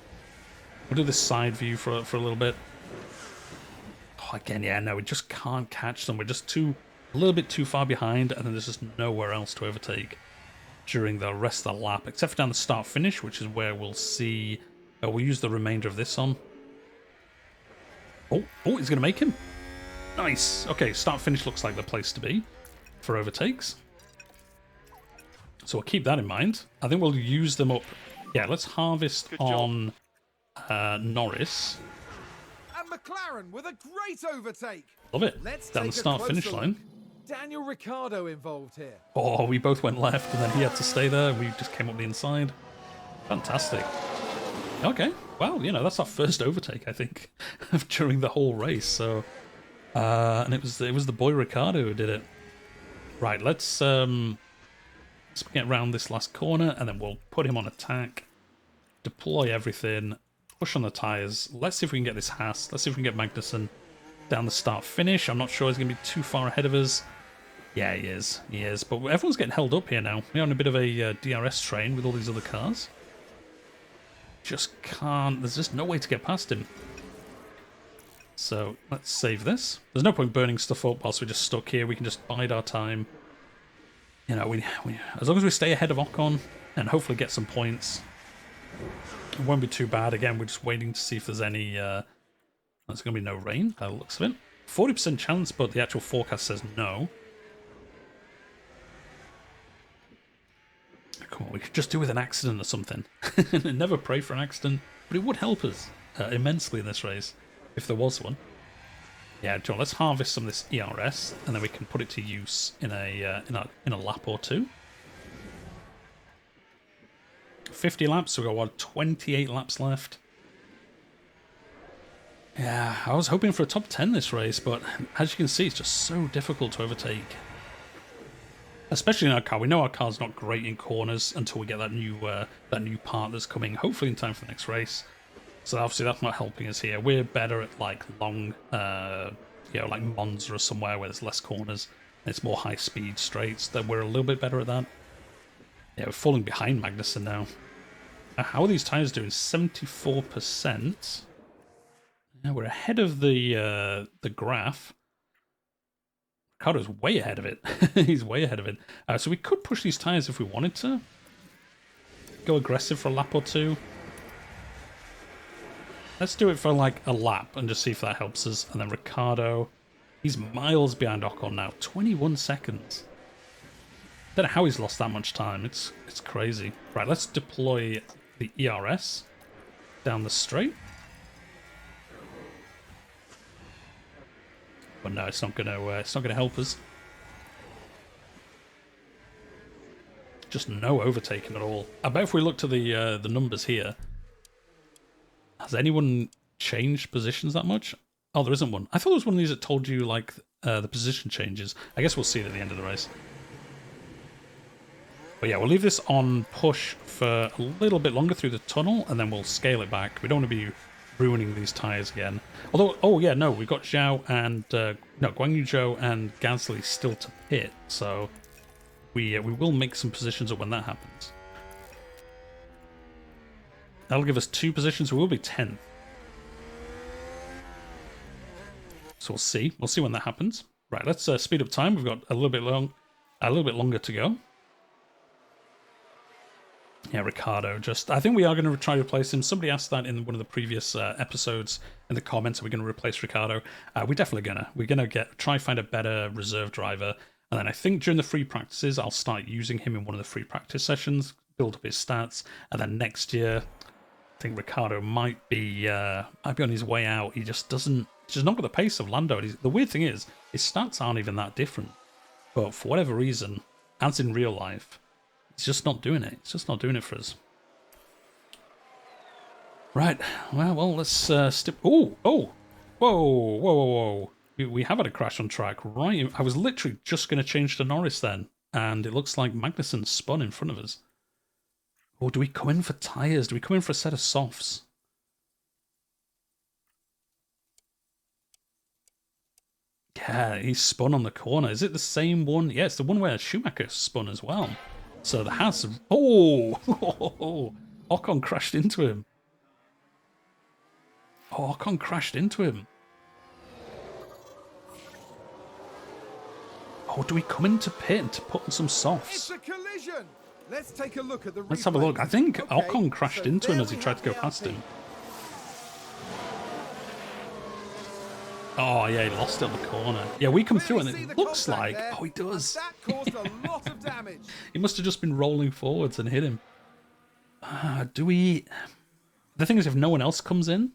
We'll do this side view for a little bit. Oh, again, yeah, no, we just can't catch them. We're just a little bit too far behind, and then there's just nowhere else to overtake during the rest of the lap, except for down the start-finish, which is where we'll see... we'll use the remainder of this on. Oh, he's going to make him. Nice. Okay, start-finish looks like the place to be for overtakes. So we'll keep that in mind. I think we'll use them up. Yeah, let's harvest on Norris. And McLaren with a great overtake. Love it. Let's down the start-finish line. Daniel Ricciardo involved here. Oh, we both went left, and then he had to stay there. We just came up the inside. Fantastic. Okay. Well, you know, that's our first overtake, I think, during the whole race. So, and it was the boy Ricciardo who did it. Right, let's get around this last corner, and then we'll put him on attack, deploy everything, push on the tyres. Let's see if we can get this Haas. Let's see if we can get Magnussen down the start-finish. I'm not sure he's going to be too far ahead of us. Yeah, he is. He is. But everyone's getting held up here now. We're on a bit of a DRS train with all these other cars. Just can't... There's just no way to get past him. So, let's save this. There's no point burning stuff up whilst we're just stuck here. We can just bide our time. You know, we as long as we stay ahead of Ocon and hopefully get some points, it won't be too bad. Again, we're just waiting to see if there's any... there's going to be no rain, by the looks of it. 40% chance, but the actual forecast says no. Come on, we could just do with an accident or something. Never pray for an accident, but it would help us immensely in this race if there was one. Yeah, John, let's harvest some of this ERS, and then we can put it to use in a lap or two. 50 laps, so we've got, what, 28 laps left? Yeah, I was hoping for a top 10 this race, but as you can see, it's just so difficult to overtake. Especially in our car. We know our car's not great in corners until we get that new part that's coming, hopefully in time for the next race. So obviously that's not helping us here. We're better at like long, like Monza or somewhere where there's less corners and it's more high-speed straights. Then we're a little bit better at that. Yeah, we're falling behind Magnussen now. How are these tyres doing? 74%. Yeah, we're ahead of the graph. Ricardo's way ahead of it. He's way ahead of it. So we could push these tyres if we wanted to. Go aggressive for a lap or two. Let's do it for like a lap and just see if that helps us. And then Ricciardo, he's miles behind Ocon now. 21 seconds. Don't know how he's lost that much time. It's crazy. Right, let's deploy the ERS down the straight. But no, it's not gonna help us. Just no overtaking at all. I bet if we look to the numbers here, has anyone changed positions that much? Oh, there isn't one. I thought there was one of these that told you like the position changes. I guess we'll see it at the end of the race. But yeah, we'll leave this on push for a little bit longer through the tunnel, and then we'll scale it back. We don't want to be ruining these tyres again. Although, oh yeah, no, we've got Zhao and, no, Guan Yu Zhou and Gasly still to pit, so we will make some positions up when that happens. That'll give us 2 positions, we will be 10th. So we'll see. We'll see when that happens. Right, let's speed up time. We've got a little bit longer to go. Yeah, Ricardo. I think we are going to try to replace him. Somebody asked that in one of the previous episodes in the comments. Are we going to replace Ricardo? We're definitely gonna. We're gonna try find a better reserve driver, and then I think during the free practices I'll start using him in one of the free practice sessions, build up his stats, and then next year I think Ricardo might be on his way out. He just doesn't. He's just not got the pace of Lando. The weird thing is his stats aren't even that different, but for whatever reason, as in real life, it's just not doing it. It's just not doing it for us. Right. Well, let's step. Oh, whoa. We have had a crash on track. Right. I was literally just going to change to Norris then, and it looks like Magnussen spun in front of us. Oh, do we come in for tyres? Do we come in for a set of softs? Yeah, he spun on the corner. Is it the same one? Yeah, it's the one where Schumacher spun as well. So the Haas... Oh! Ocon crashed into him. Oh, Ocon crashed into him. Oh, do we come into pit to put on some softs? It's a collision. Let's take a look at the replay. Let's have a look. I think Ocon crashed into him as he tried to go past him. Oh, yeah, he lost it on the corner. Yeah, we come through and it looks like... Oh, he does. That caused a lot of damage. He must have just been rolling forwards and hit him. Do we... The thing is, if no one else comes in,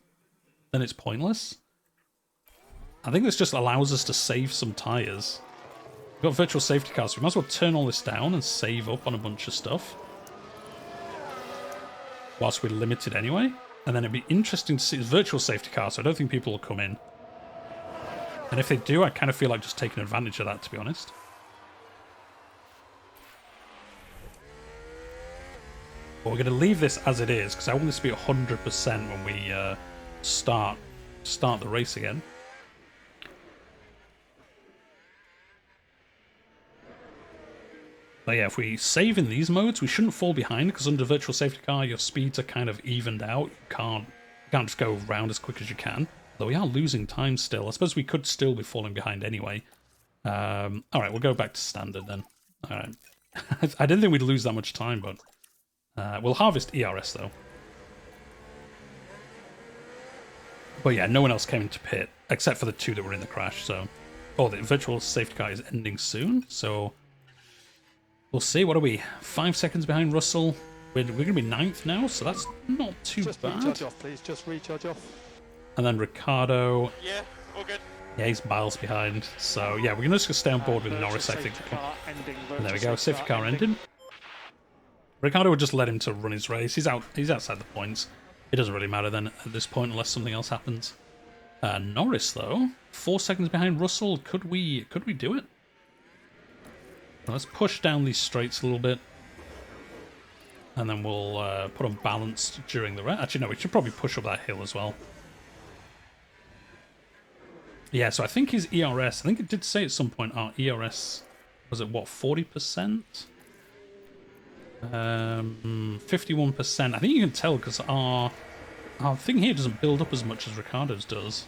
then it's pointless. I think this just allows us to save some tyres. We've got virtual safety cars, so we might as well turn all this down and save up on a bunch of stuff. Whilst we're limited anyway. And then it'd be interesting to see the virtual safety car, so I don't think people will come in. And if they do, I kind of feel like just taking advantage of that, to be honest. But we're going to leave this as it is, because I want this to be 100% when we start the race again. But yeah, if we save in these modes, we shouldn't fall behind, because under virtual safety car, your speeds are kind of evened out. You can't just go around as quick as you can. Though we are losing time still. I suppose we could still be falling behind anyway. Alright, we'll go back to standard then. Alright. I didn't think we'd lose that much time, but... we'll harvest ERS though. But yeah, no one else came into pit, except for the 2 that were in the crash, so... Oh, the virtual safety car is ending soon, so... We'll see, what are we? 5 seconds behind Russell. We're going to be 9th now, so that's not too bad. Just recharge off, please. Just recharge off. And then Ricardo. Yeah, all good. Yeah, he's miles behind. So, yeah, we're going to just stay on board with Norris, I think. And there we go, safety car ending. Ricardo would just let him to run his race. He's outside the points. It doesn't really matter then at this point unless something else happens. Norris, though, 4 seconds behind Russell. Could we do it? Well, let's push down these straights a little bit. And then we'll put on balance during the race. Actually, no, we should probably push up that hill as well. Yeah, so I think his ERS, I think it did say at some point our ERS, was it what, 40%? 51%. I think you can tell because our thing here doesn't build up as much as Ricardo's does.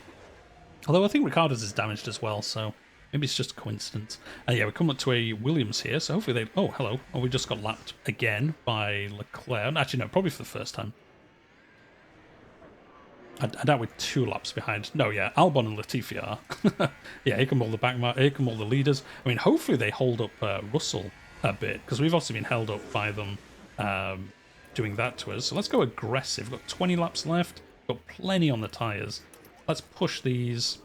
Although I think Ricardo's is damaged as well, so maybe it's just a coincidence. Yeah, we come up to a Williams here, so hopefully they... Oh, hello. Oh, we just got lapped again by Leclerc. Actually, no, probably for the first time. I doubt we're 2 laps behind. No, yeah, Albon and Latifi are. Yeah, here come all the leaders. I mean, hopefully they hold up Russell a bit, because we've also been held up by them doing that to us. So let's go aggressive. We've got 20 laps left. Got plenty on the tyres. Let's push these.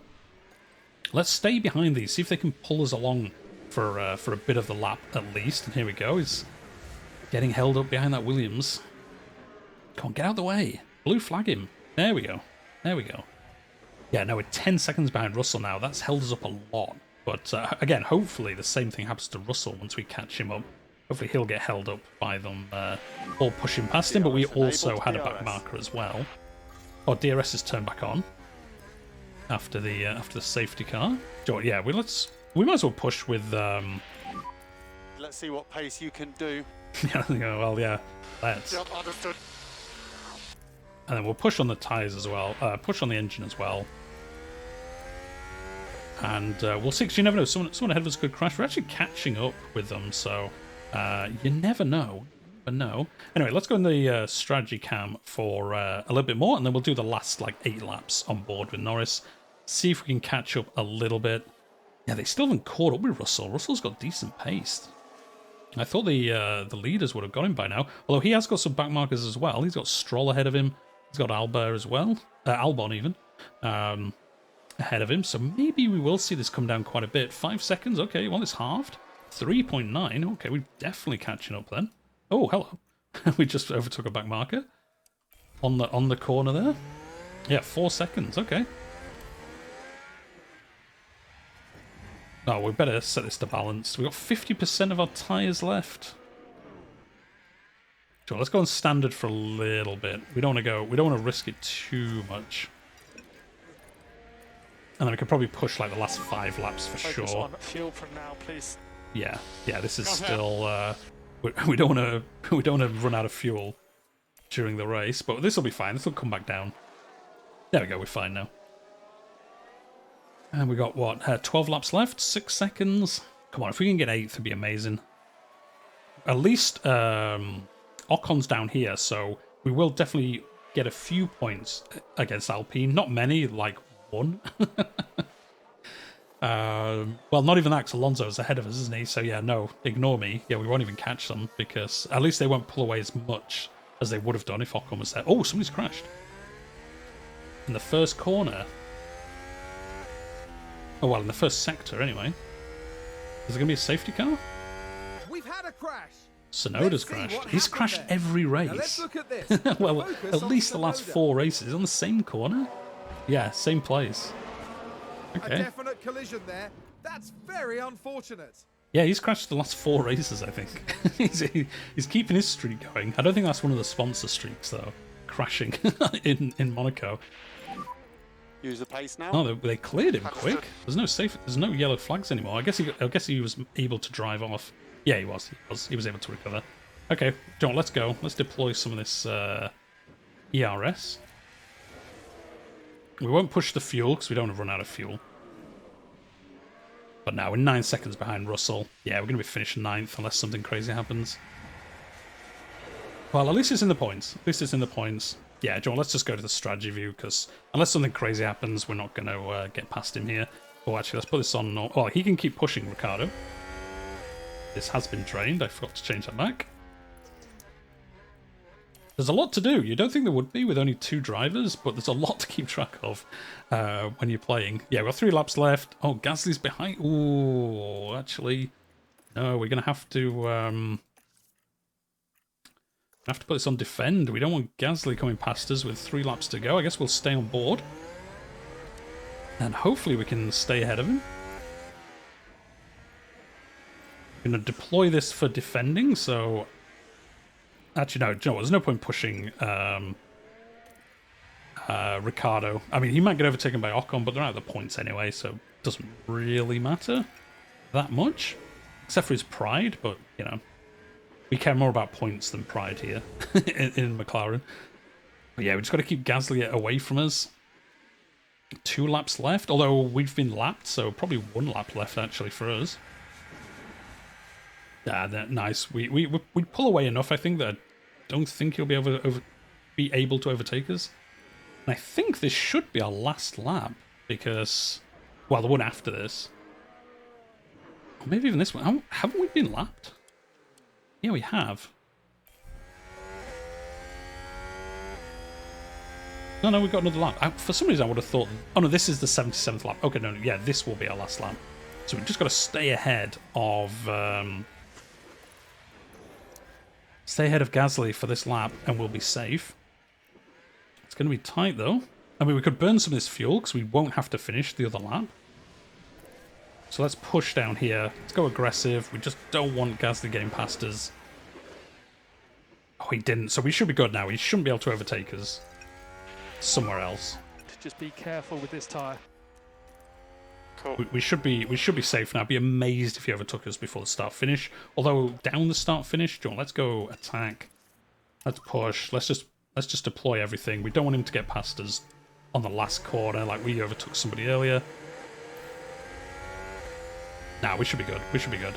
Let's stay behind these. See if they can pull us along for a bit of the lap at least. And here we go. He's getting held up behind that Williams. Come on, get out of the way. Blue flag him. There we go. There we go. Yeah, no, we're 10 seconds behind Russell now. That's held us up a lot. But again, hopefully the same thing happens to Russell once we catch him up. Hopefully he'll get held up by them all pushing past him. But we also had a back marker as well. Oh, DRS is turned back on after the safety car. Sure, yeah, we might as well push with. Let's see what pace you can do. Yeah, well, yeah, let's. Yep, understood. And then we'll push on the tyres as well. Push on the engine as well. And we'll see, 'cause you never know. Someone ahead of us could crash. We're actually catching up with them, so you never know. But no. Anyway, let's go in the strategy cam for a little bit more, and then we'll do the last, like, 8 laps on board with Norris. See if we can catch up a little bit. Yeah, they still haven't caught up with Russell. Russell's got decent pace. I thought the leaders would have got him by now. Although he has got some back markers as well. He's got Stroll ahead of him. He's got Albert as well. Albon even. Ahead of him. So maybe we will see this come down quite a bit. 5 seconds. Okay, well, it's halved. 3.9. Okay, we're definitely catching up then. Oh, hello. We just overtook a back marker. On the corner there. Yeah, 4 seconds. Okay. Oh, we better set this to balance. We've got 50% of our tyres left. Sure, let's go on standard for a little bit. We don't want to risk it too much. And then we can probably push like the last 5 laps for Focus sure. on fuel from now, please. Yeah, this is still we don't want to run out of fuel during the race, but this will be fine. This will come back down. There we go, we're fine now. And we got, what, 12 laps left? 6 seconds? Come on, if we can get 8th, it'd be amazing. At least Ocon's down here, so we will definitely get a few points against Alpine. Not many, like 1. Well, not even that, because Alonso's ahead of us, isn't he? So yeah, no, ignore me. Yeah, we won't even catch them, because at least they won't pull away as much as they would have done if Ocon was there. Oh, somebody's crashed. In the first corner. Oh, well, in the first sector, anyway. Is there going to be a safety car? We've had a crash. Sonoda's crashed. He's crashed every race. Now let's look at this. Well, Focus at on least the last Tsunoda. 4 races. On the same corner? Yeah, same place. A Okay. definite collision there. That's very unfortunate. Yeah, he's crashed the last 4 races, I think. he's keeping his streak going. I don't think that's one of the sponsor streaks, though. Crashing in Monaco. Use the pace now. No, they cleared him quick. There's no yellow flags anymore. I guess he was able to drive off. Yeah, he was. He was able to recover. Okay, John, let's go. Let's deploy some of this ERS. We won't push the fuel because we don't want to run out of fuel. But now we're 9 seconds behind Russell. Yeah, we're going to be finishing 9th unless something crazy happens. Well, at least it's in the points. At least it's in the points. Yeah, John, let's just go to the strategy view, because unless something crazy happens, we're not going to get past him here. Oh, actually, let's put this on. Oh, he can keep pushing, Ricardo. This has been drained. I forgot to change that back. There's a lot to do. You don't think there would be with only 2 drivers, but there's a lot to keep track of when you're playing. Yeah, we've got 3 laps left. Oh, Gasly's behind. Oh, actually, no, we're going to have to... have to put this on defend. We don't want Gasly coming past us with 3 laps to go. I guess we'll stay on board. And hopefully we can stay ahead of him. I'm going to deploy this for defending, so... Actually, no, Joe, there's no point pushing Ricardo. I mean, he might get overtaken by Ocon, but they're out of the points anyway, so it doesn't really matter that much. Except for his pride, but, you know... We care more about points than pride here in McLaren. But yeah, we just got to keep Gasly away from us. 2 laps left, although we've been lapped, so probably 1 lap left actually for us. Yeah, nice. We pull away enough, I think, that I don't think he'll be able to overtake us. And I think this should be our last lap, because, well, the one after this. Or maybe even this one. Haven't we been lapped? Yeah, we have. No, we've got another lap. For some reason, I would have thought... Oh, no, this is the 77th lap. Okay, no, yeah, this will be our last lap. So we've just got to stay ahead of... stay ahead of Gasly for this lap, and we'll be safe. It's going to be tight, though. I mean, we could burn some of this fuel, because we won't have to finish the other lap. So let's push down here. Let's go aggressive. We just don't want Gasly getting past us. Oh, he didn't. So we should be good now. He shouldn't be able to overtake us somewhere else. Just be careful with this tyre. Cool. We should be safe now. Be amazed if he overtook us before the start finish. Although down the start finish, John, let's go attack. Let's push. Let's just deploy everything. We don't want him to get past us on the last corner like we overtook somebody earlier. Nah, we should be good. We should be good.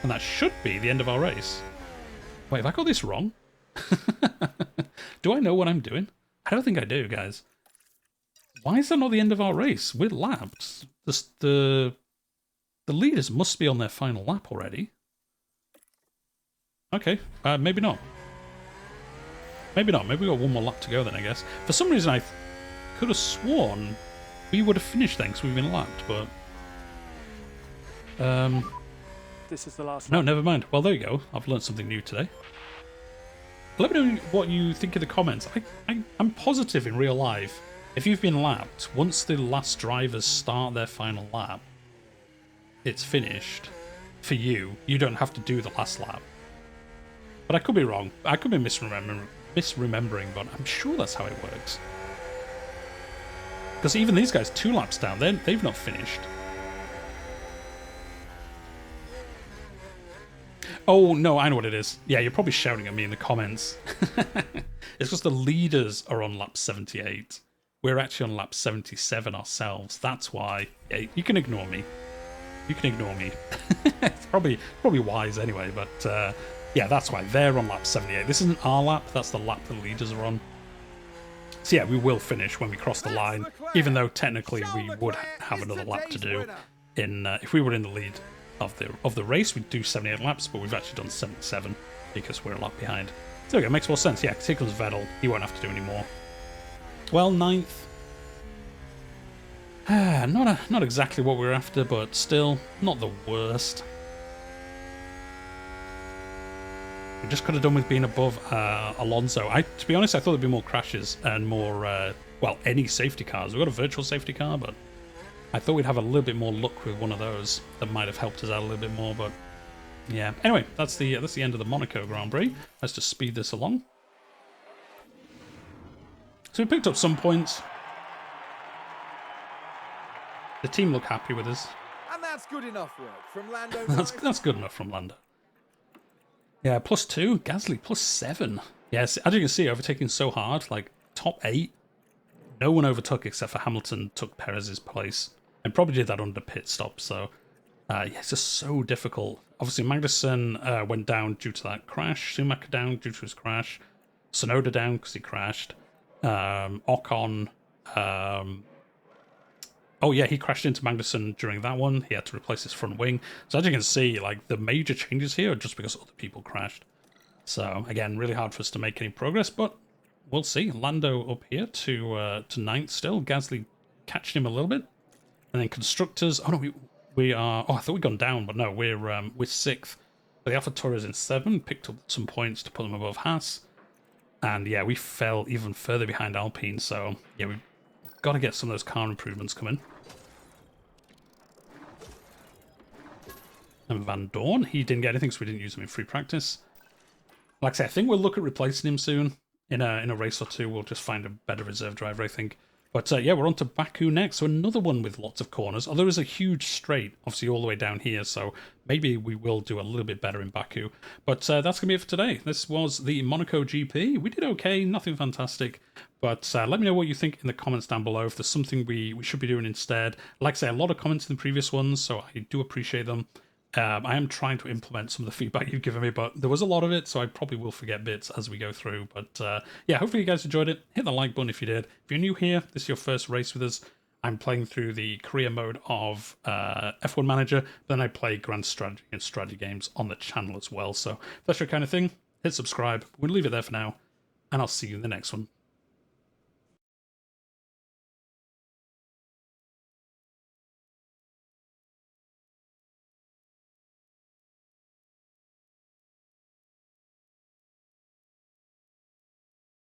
And that should be the end of our race. Wait, have I got this wrong? Do I know what I'm doing? I don't think I do, guys. Why is that not the end of our race? We're lapped. The leaders must be on their final lap already. Okay, maybe not. Maybe not. Maybe we got one more lap to go then, I guess. For some reason, I could have sworn we would have finished then because we've been lapped, but... This is the last No, lap. never mind. Well, there you go. I've learned something new today. Let me know what you think in the comments. I'm positive in real life, if you've been lapped, once the last drivers start their final lap, it's finished. For you, you don't have to do the last lap. But I could be wrong. I could be misremembering, but I'm sure that's how it works. Because even these guys, 2 laps down, they've not finished. Oh, no, I know what it is. Yeah, you're probably shouting at me in the comments. It's because the leaders are on lap 78. We're actually on lap 77 ourselves. That's why. Yeah, you can ignore me. You can ignore me. It's probably wise anyway, but yeah, that's why. They're on lap 78. This isn't our lap, that's the lap the leaders are on. So yeah, we will finish when we cross the line, even though technically we would have another lap to do. If we were in the lead of the race, we'd do 78 laps, but we've actually done 77 because we're a lap behind. So there we go, makes more sense. Yeah, particularly Vettel, he won't have to do any more. Well, 9th. Not exactly what we were after, but still not the worst. We just could have done with being above Alonso. To be honest, I thought there'd be more crashes and more, well, any safety cars. We've got a virtual safety car, but I thought we'd have a little bit more luck with one of those. That might have helped us out a little bit more, but yeah. Anyway, that's the end of the Monaco Grand Prix. Let's just speed this along. So we picked up some points. The team look happy with us. And that's good enough work from Lando. That's good enough from Lando. Yeah, +2. Gasly +7. Yes, as you can see, overtaking so hard, like top 8. No one overtook except for Hamilton took Perez's place. And probably did that under pit stop, so yeah, it's just so difficult. Obviously, Magnussen went down due to that crash. Schumacher down due to his crash. Tsunoda down because he crashed. Ocon... oh yeah, he crashed into Magnussen during that one. He had to replace his front wing. So as you can see, like the major changes here are just because other people crashed. So again, really hard for us to make any progress, but we'll see. Lando up here to 9th still. Gasly catching him a little bit. And then constructors. Oh no, we are. Oh, I thought we'd gone down, but no, we're 6th. But the AlphaTauri is in 7. Picked up some points to put them above Haas. And yeah, we fell even further behind Alpine. So yeah, we've got to get some of those car improvements coming. And Van Dorn, he didn't get anything, so we didn't use him in free practice. Like I say, I think we'll look at replacing him soon. In a race or two, we'll just find a better reserve driver, I think. But yeah, we're on to Baku next. So another one with lots of corners. Although there is a huge straight, obviously all the way down here. So maybe we will do a little bit better in Baku. But that's going to be it for today. This was the Monaco GP. We did okay, nothing fantastic. But let me know what you think in the comments down below. If there's something we should be doing instead. Like I say, a lot of comments in the previous ones, so I do appreciate them. I am trying to implement some of the feedback you've given me, but there was a lot of it, so I probably will forget bits as we go through. But yeah, hopefully you guys enjoyed it. Hit the like button if you did. If you're new here, this is your first race with us, I'm playing through the career mode of F1 Manager, then I play Grand Strategy and strategy games on the channel as well. So if that's your kind of thing, hit subscribe. We'll leave it there for now, and I'll see you in the next one.